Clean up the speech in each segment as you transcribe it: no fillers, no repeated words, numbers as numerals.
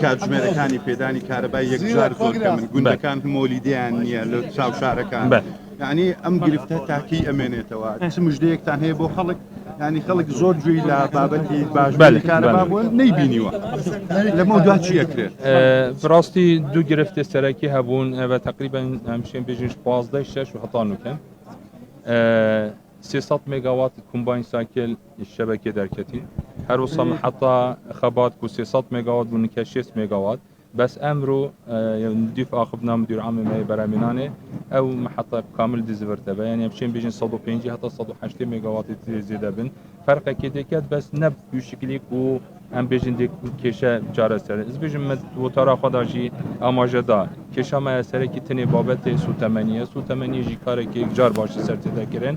کاتژمێرەکانی پێدانی کارەبای یەکجار زۆر کەمن گوندەکان مۆلیدیان نییە لە چاو شارەکان یعنی ئەم گرفتە تاکی ئەمێنێتەوە چ مژدەیەکتان هەیە بۆ خەڵک ینی خەڵک زۆر جوێی لە بابەتی باشبوونی کارەبا بوون نەیبینیوە لەمە دوا چی ئەکرێت بڕاستی دوو گرفتە سەرەکی هەبوون بە تقریبا ئەمشێن بێژین 15 شەش و هەتا نوکەن 300 ميجاوات كومباين سايكل الشبكة دركتي هروسا محطة خبات كو 300 ميجاوات ونكا 6 ميجاوات بس امرو نضيف اخبنا مدير عام ما برامنانه او محطة كامل ديزفرتبه يعني بشين بيجين 150 حتى 108 ميجاوات زياده بن فرق كده بس نب بشكل كو ام بيجين ديك كيشا جاره سر از بيجين مد وترا خداجي اماجدا كيشا ما سركي تني بابت سو 8 جي كار كي جار باش سرت ذكرن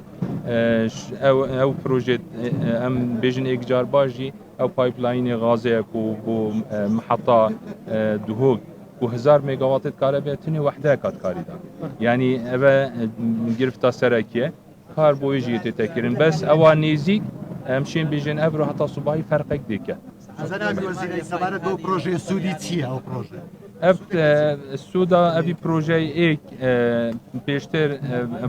او بروجي ام بيجين اكجار باجي او بايبلاين غازيه كو بو محطه دهوك و1000 ميجاوات كهرباء تني وحده كاري دا يعني ابا گرفتا سركيه كار بويجي تتكرن بس او نيزيك مشين بيجين ابرو حتى صباحي فرقك ديكه زنابي وزير سفارة بو بروجي سودي تشي او بروجي السودا ابي بروجي ايك بيشتر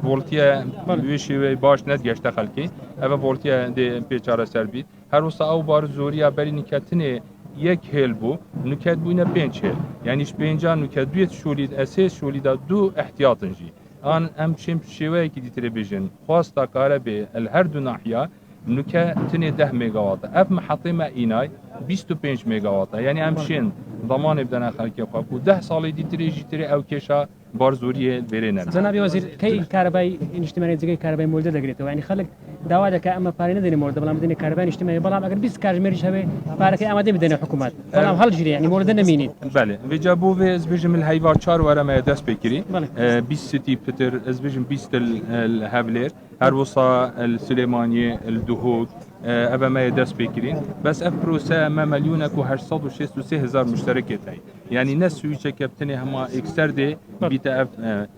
فولتيا ويشي باش نتگشت خلكي ابا فولتيا دي بيچاره سربيت هر وسا او بار زوريا بري نكتنه یک هل بو نکات بوینه 5 هل یعنی 5 نکات دویت شولید اساس شولید دو احتیاطنجی آن ام شیم شوی کی دی تلفزیون خواستا کاربه هر دو ناحیه نکات تنه 10 ميجاوات اف محطه ما اینای 25 ميجاوات یعنی ام شین ضمان بدنا خلق قاكو 10 سال دي تري او كيشا بارزوريه برينا جناب وزير كي كهرباء اجتماعي زي كهرباء مولد دغريته يعني خلق داوا دك اما بارينا دني مولد بلا مدني كهرباء اجتماعي بلا اگر 20 كارمير شبه بارك اما دي بدنا حكومات بلا هل جري يعني مولد نمينين بله وجابو في زبيجم الهيفا 4 ورا ما داس بكري 20 سيتي بتر زبيجم 20 الهابلير هر وصا السليمانيه الدهوك ابا ما يدرس بكرين بس اف بروسا ما مليونك و 863 هزار مشترك تاعي يعني ناس سويتش كابتني هما اكستر دي بيتا اف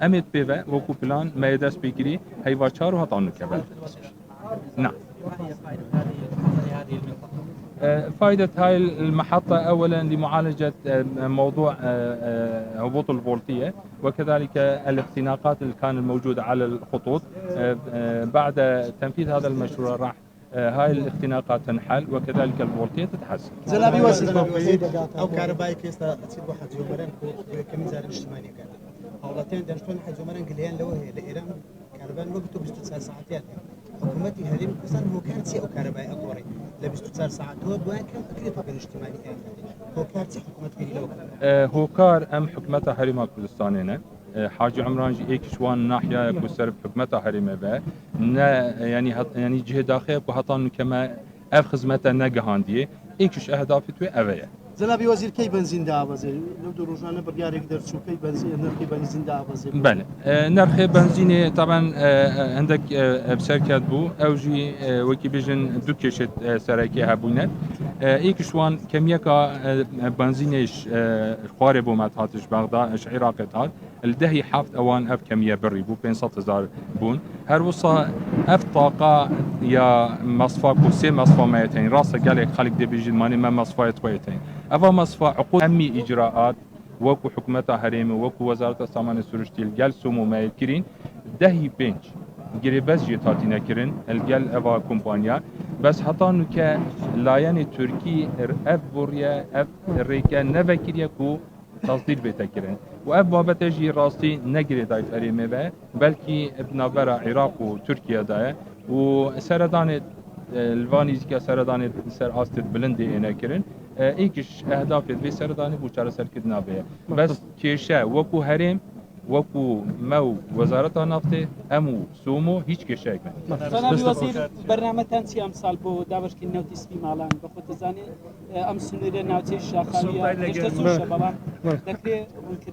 امت بيفا وكو بلان ما يدرس بكري هي واشار وهطانو كبل نعم فائدة هاي المحطة أولا لمعالجة موضوع هبوط الفولتية وكذلك الاختناقات اللي كانت موجودة على الخطوط بعد تنفيذ هذا المشروع راح هاي الاختناقات تنحل وكذلك الفولتية تتحسن. زنابي وزير أو كهربائي كيستا تصير واحد زمران كميزان اجتماعي كان. هولتين دانشتون حد زمران قليان لو هي لإيران كهرباء وقته بستوصل ساعتين. حكومتي هذه مثلا هو كارتي أو كهربائي أقوري لبستوصل ساعات هو بوين كم أكيد طبعا اجتماعي هو كارتي حكومتي لو. هو كار أم حكومتها حريمة كردستانينا. حاجي عمران جي ايك شوان ناحيه بسرب حكمتها حريمه با يعني جهه داخل بهطان كما اف خدمتها نگهانديه ايكش اهداف تو اويه زنابي وزير كي بنزين دا وزير لو دروجانه بريار يقدر شو كي بنزين نرخي بنزين دا وزير بله نرخ بنزين طبعا عندك بسركات بو او جي وكي بيجن دو كيشت سراكي هبونت ايك شوان كميكا بنزينش خوارب ومتاتش بغداد عراق هات الدهي حافظ اوان اف كميه بري بو 500,000 بون هر وصا اف طاقه يا مصفى كوسي مصفى مايتين راسه قال خلق دي بيجن ماني ما مصفى تويتين افا مصفى عقود امي اجراءات وكو حكومتها هريمه وكو وزاره السامان السرشتي الجل سومو ما يكرين دهي بنج جريبس جيتاتي نكرين الجل افا كومبانيا بس حتى نك لاين تركي اف بوريا اف ريكا نفكريا كو تصدير بتكرن واف بابت جي راستي نجري دايت هريمه با بلكي ابن برا عراق وتركيا دا وسردان الفانيز كسردان سر استد بلندي انا كرن ايكش اهداف في سرداني بو چاره سر كدنا به بس كيشه وكو هرم وكو مو وزارة النفط امو سومو هيچ كيشه كن جناب وزير برنامج تنسي امثال بو داوش كي نوتي سبي مالان بخوت زاني ام سنوده ناوتي شاخاليه اشتسو شباب دكري ممكن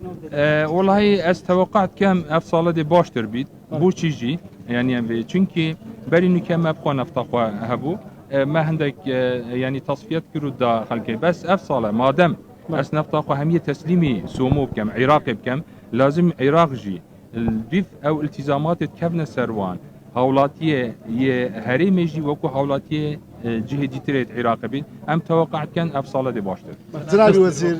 والله استوقعت كم افصال دي باشتر بيت بو چيجي يعني چونكي بري كم ابقى نفتقوا هبو ما عندك يعني تصفيات كرو دا خلقي بس افصال ما دام اس نفتقوا همية تسليمي سومو بكم عراق بكم لازم عراق جي الدف او التزامات كفن سروان هولاتيه هريمي جي وكو هولاتيه جهدی تريد عراق بين ام توقعت كان افصال دي باشتر جنابي وزير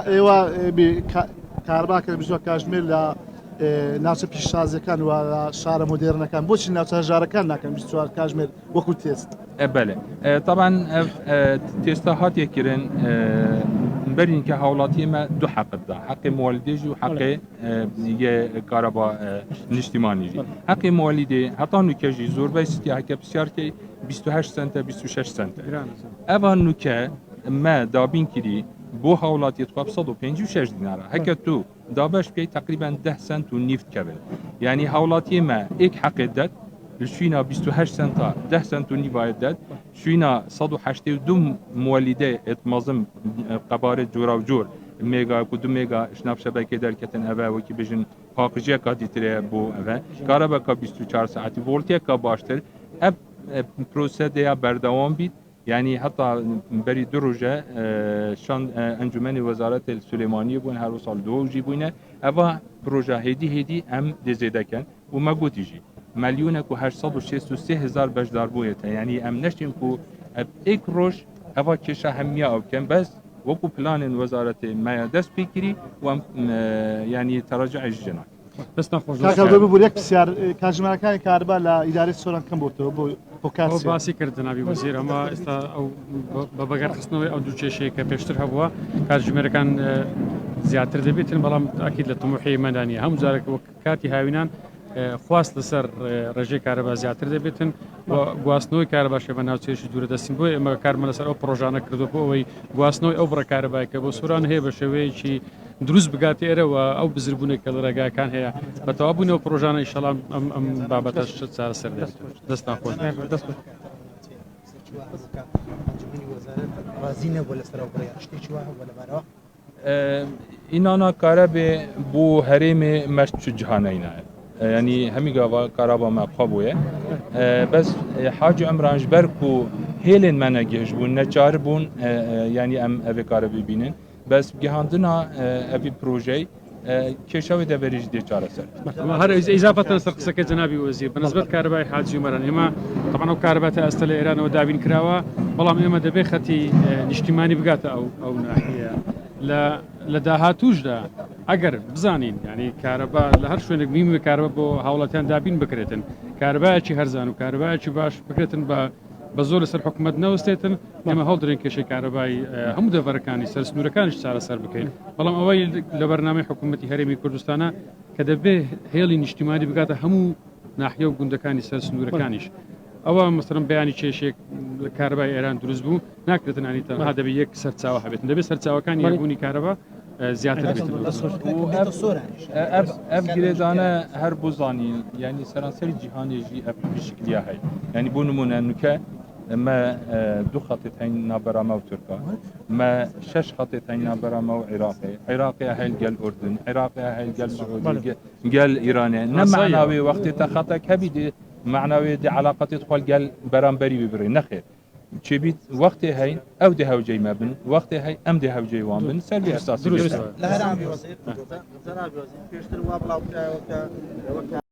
ايوا بكهرباء كان بزوا كاشمير لا ناوچە پیشسازەکان و شارە مۆدێرنەکان بۆچی ناوچە هەژارەکان ناکەن 24 کاتژمێر وەکو تێست بله طبعا تيستا هات يكرن برين كهولاتي ما دو حق دا حق موالدي وحق كهرباء الاجتماعي حق موالدي حتى نكجي زور بيستي حق بسيار كي 28 سنت 26 سنت اوا نوكا ما دابين كري بو هولاتي تقاب 156 دينار هكا تو دابش بي تقريبا 10 سنت ونيفت كبل يعني هولاتي ما ايك حق دات شوينا 28 سنتا 10 سنت ونيفايت دات شوينا 182 مولده اتمازم قبارة جورا وجور ميجا كدو ميجا شناب شبكه دركتن اوا وكي بجن باقجيه كاديتري بو اوا كهرباء كا 24 ساعت فولتيا كا باشتر اب بروسيديا بردوام بيت يعني حتى بري دروجة شان انجمن وزارة السليمانية بون هر سال دو جيبونا اوا بروجه هدي ام دزيده كان وما قوتيجي مليون كو 863 هزار بجدار بويته يعني ام نشتم كو ايك روش اوا كشا همية او كان بس وكو بلان وزارة ما دست بكري و يعني تراجع الجناح بس نخرج کاکە بۆ یەک پرسیار کاتژمێرەکانی کاربا لە ئیدارەی سۆران کەم بۆتەوە بۆ ئەو باسی کرد جنابی وەزیر ئەمە ئێستا ئەو بە بەگەرخستنەوەی ئەو دوو کێشەیە کە پێشتر هەبووە کاتژمێرەکان زیاتر دەبێتن بەڵام ئاکید لە تموحی مەدانیە هەموو جارێک وەک کاتی هاوینان خواست لەسەر ڕێژەی کارەبا زیاتر دەبێتن گواستنەوەی کارەباشە بە ناوچێشی دوورە دەستین بۆ ئێمە کارمە لەسەر ئەو پرۆژانە کردو بۆ ئەوەی گواستنەوەی ئەو بڕە کارەبایکە بۆ سووران هەیە بە شێوەیەکی دروست بگاتە ئێرەوە ئەو بزربوونێک کە لە ڕێگاکان هەیە بە تەوابوونەوە پرۆژانە ئیشەڵام ئەم بابەتەش چارەسەر دێت دەست ناخۆش اینانا کاربه بو هرم مشت جهانینا يعني همي قاوا كهرباء ما قبوه بس حاج عمران جبركو هيلن منا جهجبون نجاربون يعني ام افي كهرباء بينن بس جهاندنا افي بروجي كشاوي دبريج دي چارسر هر اضافه سرقسك جنابي وزير بالنسبه لكهرباء حاج عمران اما طبعا كهرباء استل ايران ودابين كراوا بلام اما دبي ختي اجتماعي بقاته او ناحيه لا لداهاتوجدا اگر بزانین يعني كهرباء لهر شوينك ميم كهرباء بو هاولتان دابين بكريتن كهرباء شي هرزان وكهرباء شي باش بكريتن بزور سر حكومت نوستيتن اما هولدرين كشي كهرباء هم دفركاني سر سنوركانش سار سر بكين بلام اوي لبرنامج حكومتي هرمي كردستان كدبه هيلين اجتماعي بقاته همو ناحيه وغندكاني سر سنوركانيش او مثلا بياني شيء كهرباء ايران دروز بو ناكدتن يعني هذا بيك سرتساوه حبيت دبي سرتساوه كان يبوني كهرباء زیاتر بیت اف گریدانه هر بوزانی يعني سرانسر جهانی جی اف بشکلیه هی يعني بو نمونه نکه ما دو خطيت هين نابرامه وتركا ما شش خطيت هين نابرامه وعراقي هاي قال اردن عراقي هاي قال سعودي قال ايراني نمعناوي وقت تخطك هبيدي معناوي دي علاقات تدخل قال برامبري ببري نخير چبیت وقتی هاي او ده هوجي ما بن وقتی هاي ام ده هوجي وان بن سلبي اساسي لا هرام بوزير